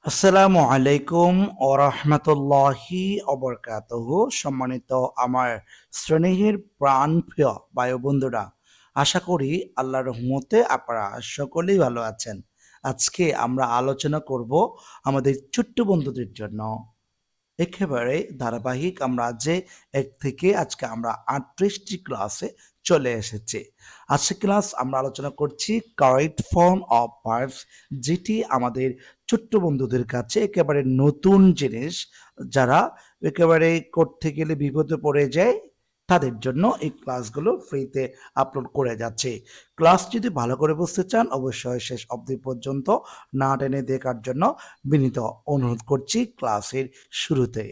আসসালামু আলাইকুম ও রহমতুল্লাহি অবরকাতহ। সম্মানিত আমার শ্রেণীর প্রাণপ্রিয় ভাই বন্ধুরা, আশা করি আল্লাহর রহমতে আপনারা সকলেই ভালো আছেন। আজকে আমরা আলোচনা করব আমাদের ছোট্ট বন্ধুদের জন্য একেবারে ধারাবাহিক। আমরা যে 1 থেকে আজকে আমরা 38টি ক্লাসে চলে এসেছি। আজকে ক্লাস আমরা আলোচনা করছি কারেক্ট ফর্ম অফ ভার্বস, যেটি আমাদের ছোট্ট বন্ধুদের কাছে একেবারে নতুন জিনিস। যারা একেবারে করতে গেলে বিপদে পড়ে যায়, তাদের জন্য এই ক্লাসগুলো ফ্রিতে আপলোড করে যাচ্ছে। ক্লাস যদি ভালো করে বুঝতে চান, অবশ্যই শেষ অবধি পর্যন্ত না টেনে দেখার জন্য বিনীত অনুরোধ করছি ক্লাসের শুরুতে।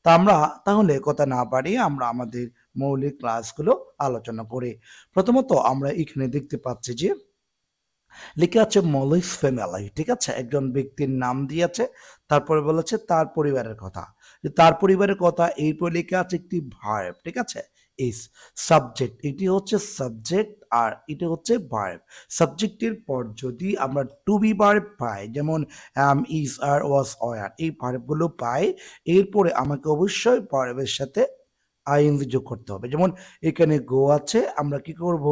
তা আমরা তাহলে কথা না বাড়িয়ে আমরা আমাদের মৌলিক ক্লাসগুলো আলোচনা করি। প্রথমত আমরা এখানে দেখতে পাচ্ছি যে লেখা আছে মলিস ফ্যামিলি, ঠিক আছে? একজন ব্যক্তির নাম দিয়েছে, তারপরে বলেছে তার পরিবারের কথা। যে তার পরিবারের কথা, এরপর লেখা আছে একটি ভার্ব, ঠিক আছে? ইস সাবজেক্ট, এটি হচ্ছে সাবজেক্ট আর এটি হচ্ছে ভার্ব। সাবজেক্টের পর যদি আমরা টু বি ভার্ব পাই, যেমন অ্যাম, ইজ, আর, ওয়াজ, ওয়ার, এই ভার্বগুলো পাই, এরপরে আমাকে অবশ্যই ভার্বের সাথে আইএনজি যোগ করতে হবে। যেমন এখানে গো আছে, আমরা কি করব?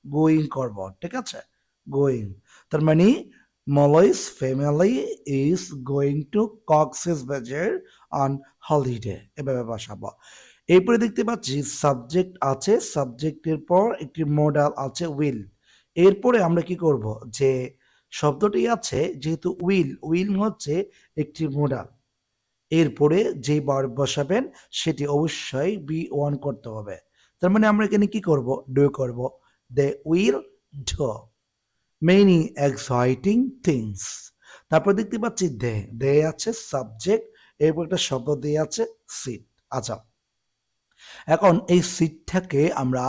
গোয়িং করব, ঠিক আছে? গোয়িং, তার মানে Malay's family is going to Cox's Bazar on holiday, এভাবে বসাবো। এরপরে দেখতে পাচ্ছি সাবজেক্ট আছে, সাবজেক্টের পর একটি মডাল আছে উইল। এরপরে আমরা কি করব? যে শব্দটি আছে, যেহেতু উইল, উইল হচ্ছে একটি মডাল, এরপরে যে ভার্ব বসাবেন সেটি অবশ্যই বি ওয়ান করতে হবে। তার মানে আমরা এখানে কি করব? ডু করব। They will do many exciting things. তারপর দেখতে পাচ্ছি দে, দে আছে সাবজেক্ট, এরপর একটা শব্দ দিয়ে আছে সিট। আচ্ছা, এখন এই সিটটাকে আমরা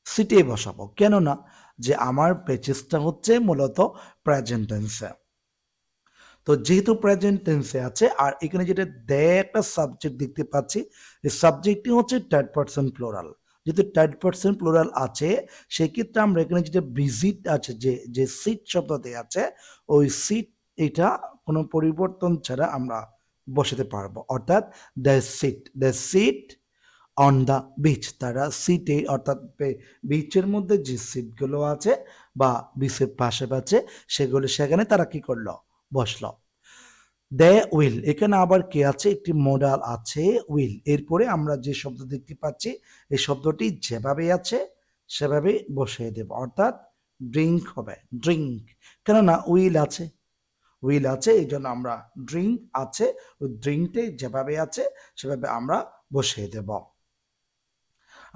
সিটে বসাবো, কেননা যে আমার পেচেসটা হচ্ছে মূলত প্রেজেন্ট টেন্সে। তো যেহেতু প্রেজেন্ট টেন্সে আছে, আর এখানে যেটা দে একটা সাবজেক্ট দেখতে পাচ্ছি, এই সাবজেক্টটি হচ্ছে থার্ড পারসন প্লুরাল। যেহেতু থার্ড পারসন প্লুরাল আছে, সেক্ষেত্রে আমরা এখানে যেটা ভিজিট আছে, যে যে সিট শব্দতে আছে, ওই সিট, এটা কোনো পরিবর্তন ছাড়া আমরা বসাতে পারবো। অর্থাৎ the sit on the beach, তারা সিটে অর্থাৎ বিচের মধ্যে যে সিটগুলো আছে বা বিচের পাশে পাশে, সেগুলো সেখানে তারা কি করলো? বসলো। দে উইল, এখানে আবার কি আছে? একটি মডাল আছে উইল। এরপরে আমরা যে শব্দ দেখতে পাচ্ছি, এই শব্দটি যেভাবে আছে সেভাবে বসিয়ে দেব, অর্থাৎ ড্রিঙ্ক হবে ড্রিঙ্ক। কেননা উইল আছে, উইল আছে, এই জন্য আমরা ড্রিঙ্ক আছে, ওই ড্রিঙ্কটি যেভাবে আছে সেভাবে আমরা বসিয়ে দেব।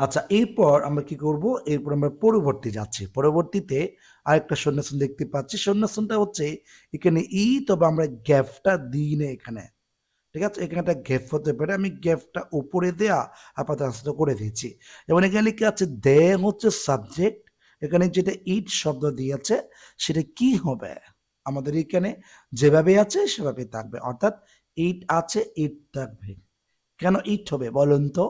আচ্ছা, এরপর আমরা কি করব? এরপর আমরা পরবর্তী যাচ্ছি। পরবর্তীতে আরেকটা শূন্যস্থান দেখতে পাচ্ছি। শূন্যস্থানটা হচ্ছে এখানে ই, তবে আমরা গ্যাপটা দিই না এখানে, ঠিক আছে? এখানে একটা গ্যাপ হতে পারে, আমি গ্যাপটা উপরে দেয়া আপাতত করে দিয়েছি। যেমন এখানে লিখে আছে দে হচ্ছে সাবজেক্ট, এখানে যেটা ইট শব্দ দিয়েছে সেটা কি হবে? আমাদের এখানে যেভাবে আছে সেভাবে থাকবে, অর্থাৎ ইট আছে, ইট থাকবে। কেন ইট হবে বলুন তো?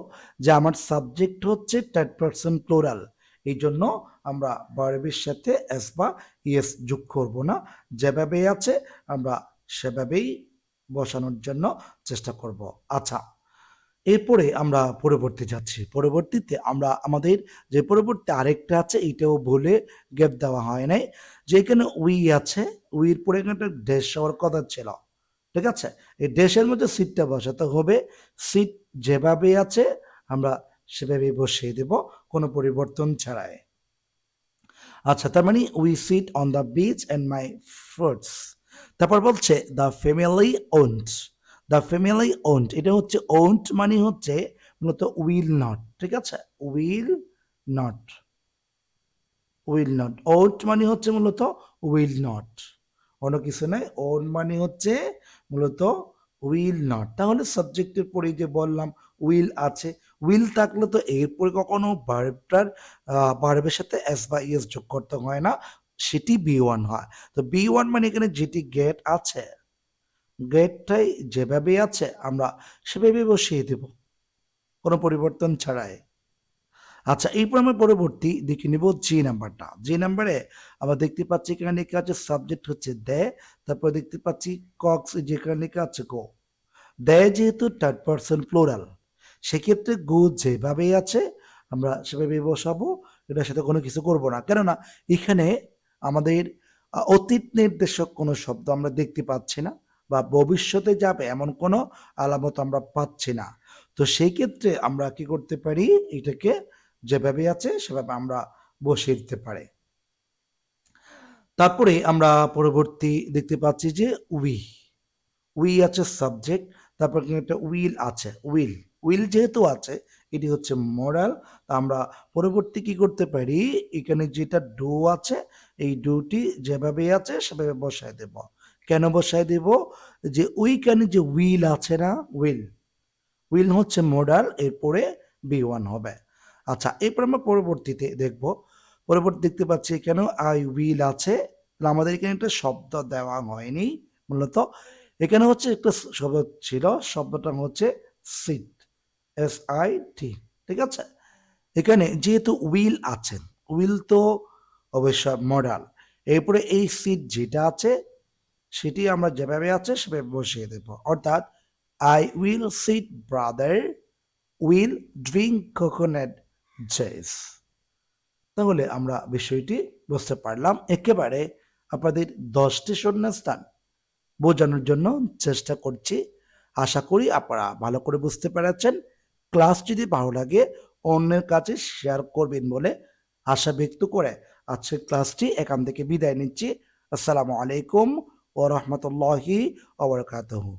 যে আমার সাবজেক্ট হচ্ছে থার্ড পারসন প্লুরাল, এই জন্য আমরা ভার্বের সাথে এস বা ইএস যোগ করব না, যেভাবে আছে আমরা সেভাবেই বসানোর জন্য চেষ্টা করব। আচ্ছা, এরপরে আমরা পরবর্তী যাচ্ছি। পরবর্তীতে আমরা আমাদের যে পরবর্তী আরেকটা আছে, এটাও বলে গ্যাপ দেওয়া হয় নাই, যে এখানে উই আছে, উইর পরে এখানে একটা ড্যাশ হওয়ার কথা ছিল, ঠিক আছে? এই ড্যাশের মধ্যে সিটটা বসাতে হবে। সিট যেভাবে আছে আমরা সেভাবেই বসিয়ে দেব, কোনো পরিবর্তন ছাড়াই। আচ্ছা, তার মানে we sit on the beach and my fruits. তারপর বলছে the family won't, the family won't, এটা হচ্ছে ওন্ট মানে হচ্ছে মূলত উইল নট, ঠিক আছে? Will not, will not. Won't মানে হচ্ছে মূলত উইল নট, অন্য কিছু নয়। ওন মানে হচ্ছে মূলত উইল নট। তাহলে সাবজেক্টের পরে যে বললাম উইল আছে, উইল থাকলে তো এরপরে কখনো ভার্বটার ভার্বের সাথে এস বা ইএস যোগ করতে হয় না, সেটি বি ওয়ান হয়। তো বি ওয়ান মানে এখানে যেটি গেট আছে, গেটটাই যেভাবে আছে আমরা সেভাবে বসিয়ে দেব, কোনো পরিবর্তন ছাড়াই। আচ্ছা, এরপর আমরা পরবর্তী দেখে নিব জি নাম্বারটা। জি নাম্বারে আমরা দেখতে পাচ্ছি এখানে লেখা আছে সাবজেক্ট হচ্ছে দে, তারপর দেখতে পাচ্ছি কক্স, যেখানে লেখা আছে গো। দে যেহেতু থার্ড পারসন প্লুরাল, সেক্ষেত্রে গো যেভাবেই আছে আমরা সেভাবেই বসাবো, এটার সাথে কোনো কিছু করব না। কেননা এখানে আমাদের অতীত নির্দেশক কোনো শব্দ আমরা দেখতে পাচ্ছি না, বা ভবিষ্যতে যাবে এমন কোনো আলামত আমরা পাচ্ছি না। তো সেই ক্ষেত্রে আমরা কি করতে পারি, এটাকে যেভাবে আছে সেভাবে আমরা বসিয়ে দিতে পারি। তারপরে আমরা পরবর্তী দেখতে পাচ্ছি যে উই। উই আছে সাবজেক্ট, তারপর এখানে একটা উইল আছে, উইল। উইল যেহেতু আছে, এটি হচ্ছে মোরাল। তা আমরা পরবর্তী কি করতে পারি, এখানে যেটা ডু আছে, এই ডুটি যেভাবে আছে সেভাবে বসায় দেব। কেন বসায় দেব, যে ওইখানে যে উইল আছে না, উইল, উইল হচ্ছে মোডাল, এরপরে বি ওয়ান হবে। আচ্ছা, এরপর আমরা পরবর্তীতে দেখব। পরবর্তী দেখতে পাচ্ছি কেন আই উইল আছে, তাহলে আমাদের এখানে একটা শব্দ দেওয়া হয়নি মূলত। এখানে হচ্ছে একটা শব্দ ছিল, শব্দটা হচ্ছে সিট, SIT। ঠিক আছে, এখানে যেহেতু উইল আছেন, উইল তো অবশ্য মডাল, এরপরে এই সিট যেটা আছে সেটি আমরা যেভাবে আছে সেভাবে বসিয়ে দেব। অর্থাৎ I will seat brother will drink coconut juice. তাহলে আমরা বিষয়টি বুঝতে পারলাম। একেবারে আপনাদের 10টি শূন্যস্থান বোঝানোর জন্য চেষ্টা করছি। আশা করি আপনারা ভালো করে বুঝতে পেরেছেন। ক্লাস যদি ভালো লাগে অন্যের কাছে শেয়ার করবেন বলে আশা ব্যক্ত করে আজকের ক্লাসটি এখান থেকে বিদায় নিচ্ছি। আসসালামু আলাইকুম ওয়া রাহমাতুল্লাহি ওয়া বারাকাতুহু।